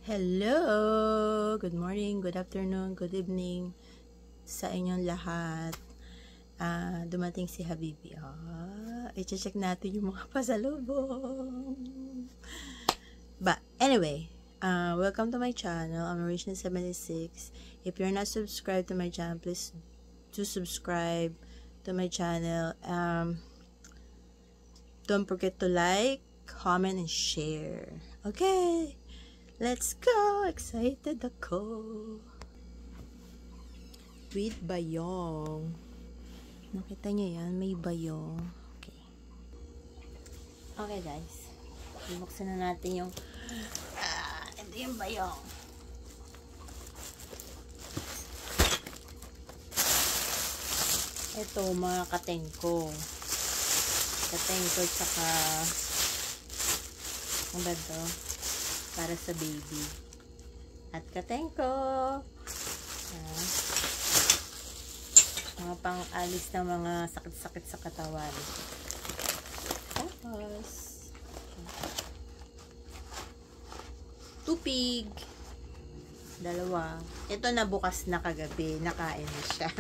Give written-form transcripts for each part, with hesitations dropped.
Hello! Good morning, good afternoon, good evening sa inyong lahat. Dumating si Habibi. I-check natin yung mga pasalubong. But anyway, welcome to my channel. I'm Original76. If you're not subscribed to my channel, please do subscribe to my channel. Don't forget to like, comment, and share. Okay! Let's go! Excited ako! With bayong. Nakita niyo yan? May bayong. Okay. Okay guys. Bubuksan na natin yung ito yung bayong. Ito mga katengko. Katengko tsaka ano ba ito? Para sa baby. At katengko. Mga pang-alis ng mga sakit-sakit sa katawan. Tapos, tupig. Dalawa. Ito na bukas na kagabi. Nakain na siya.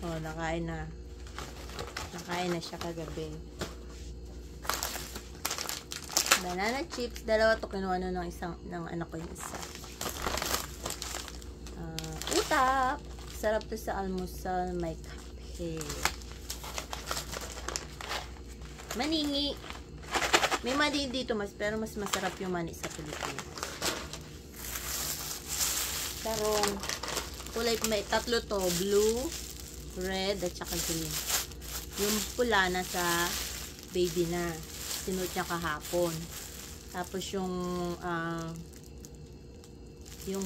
Nakain na. Nakain na siya kagabi. Banana chips. Dalawa to kinuha ng anak ko yung isa. Utap. Sarap to sa almusal. May kape. Maningi. May mani dito pero mas masarap yung mani sa Pilipinas. Tarong. Kulay may tatlo to. Blue, red, at saka green. Yung pula na sa baby na. Sinuot niya kahapon. Tapos yung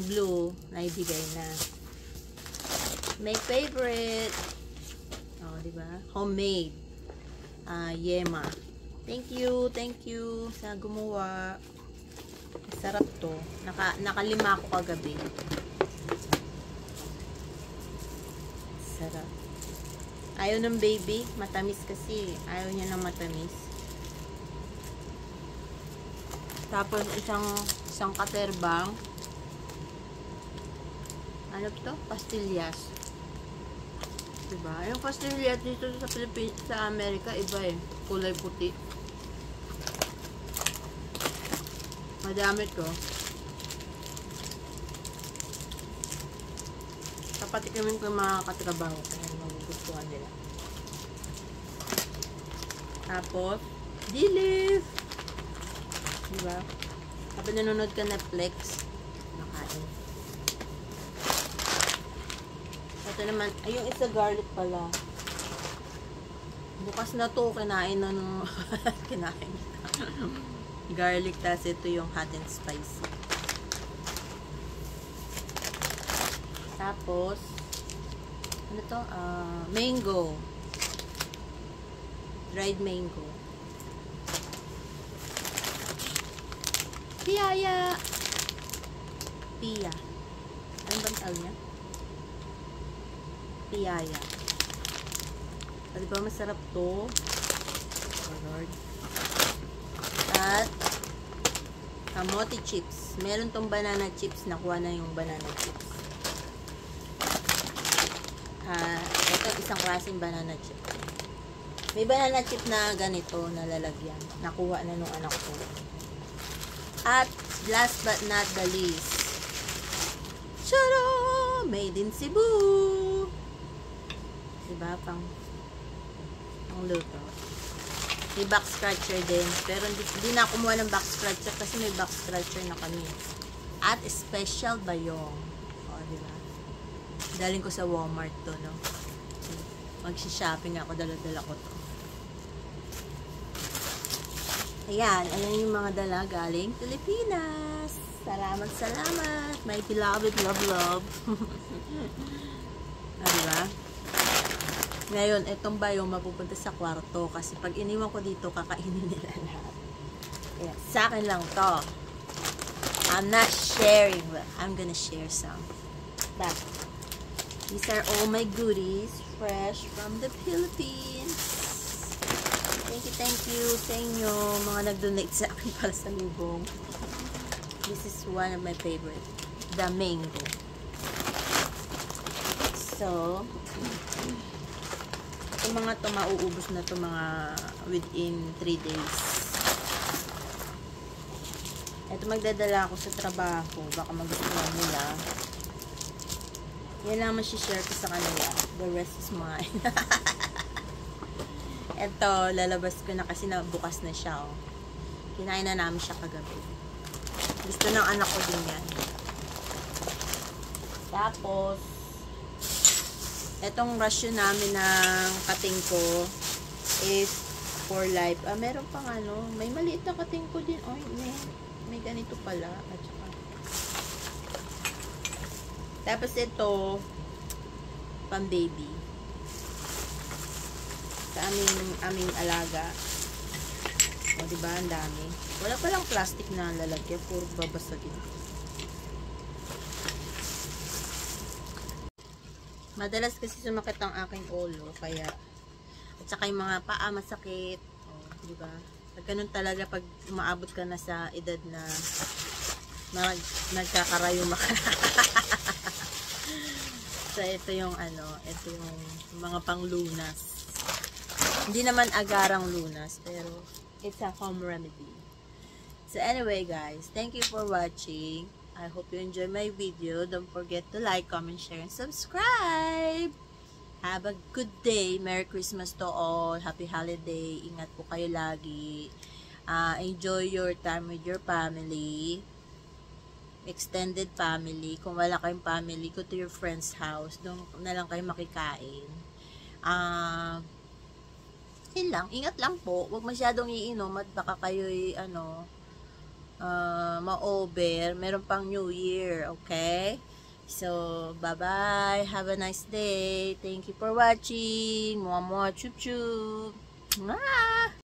blue naibigay na. My favorite. Diba? Homemade. Yema. Thank you sa gumawa. Sarap to. Nakalima ako kagabi. Sarap. Ayaw ng baby. Matamis kasi. Ayaw niya ng matamis. Tapos isang katerbang. Ano to? Pastillas. Diba? Yung pastillas dito sa Pilipinas, sa Amerika, iba eh. Kulay puti. Madami to. Kapatikimin ko yung mga katrabaho kaya magugustuhan nila. Tapos, D-Leaf. Diba? Kapag nanonood ka Netflix, nakain. Ito naman, ay yung isa garlic pala. Bukas na to, kinain na nung kinain. Garlic, tas ito yung hot and spicy. Tapos, ano to? Mango. Dried mango. Piyaya. Pia. Ano bang tawag niya? Piyaya. Di ba masarap to? Oh Lord. At kamote chips. Meron tong banana chips. Nakuha na yung banana chips. Ito isang klaseng banana chip. May banana chip na ganito na lalagyan. Nakuha na nung anak ko. At last but not the least, Charo! Made in Cebu! Diba? Pang luto. May back scratcher din. Pero hindi na kumuha ng back scratcher kasi may back scratcher na kami. At special bayong. Diba? Daling ko sa Walmart to, no? Magsi-shopping ako. Dala-dala ko to. Ayan, yung mga dala galing Pilipinas. Salamat. My beloved love. Diba? Ngayon, itong bayong mapupunta sa kwarto kasi pag iniwan ko dito, kakainin nila lahat. Ayan, sa akin lang to. I'm not sharing, but I'm gonna share some. But, these are all my goodies, fresh from the Philippines. Thank you sa inyo, mga nag-donate sa akin para sa lubong. This is one of my favorite. The mango. So, itong mga to mauubos na to mga within 3 days. Ito magdadala ako sa trabaho. Baka magustuhan nila. Yan lang share ko sa kanila. The rest is mine. Ito, lalabas ko na kasi bukas na siya. Oh. Kinain na namin siya kagabi. Gusto ng anak ko din yan. Tapos, etong rasyon namin ng kating ko is for life. Meron pang may maliit na kating ko din. Oh, may ganito pala. At saka. Tapos ito, pang baby. Sa aming alaga. O, diba? Ang dami. Wala palang plastic na lalagyan. Puro babasagin. Madalas kasi sumakit ang aking ulo. Kaya, at saka yung mga paa masakit. O, diba? Pag ganun talaga, pag umaabot ka na sa edad na nagkakarayuma ka. So, ito yung ito yung mga panglunas. Hindi naman agarang lunas, pero it's a home remedy. So anyway guys, thank you for watching. I hope you enjoy my video. Don't forget to like, comment, share, and subscribe. Have a good day. Merry Christmas to all. Happy holiday. Ingat po kayo lagi. Enjoy your time with your family. Extended family. Kung wala kayong family, go to your friend's house. Doon na lang kayo makikain. Yun lang. Ingat lang po. Huwag masyadong iinom at baka kayo'y ma-over. Meron pang New Year. Okay? So, bye-bye. Have a nice day. Thank you for watching. Mwah, mwah, chup, chup. Mwah!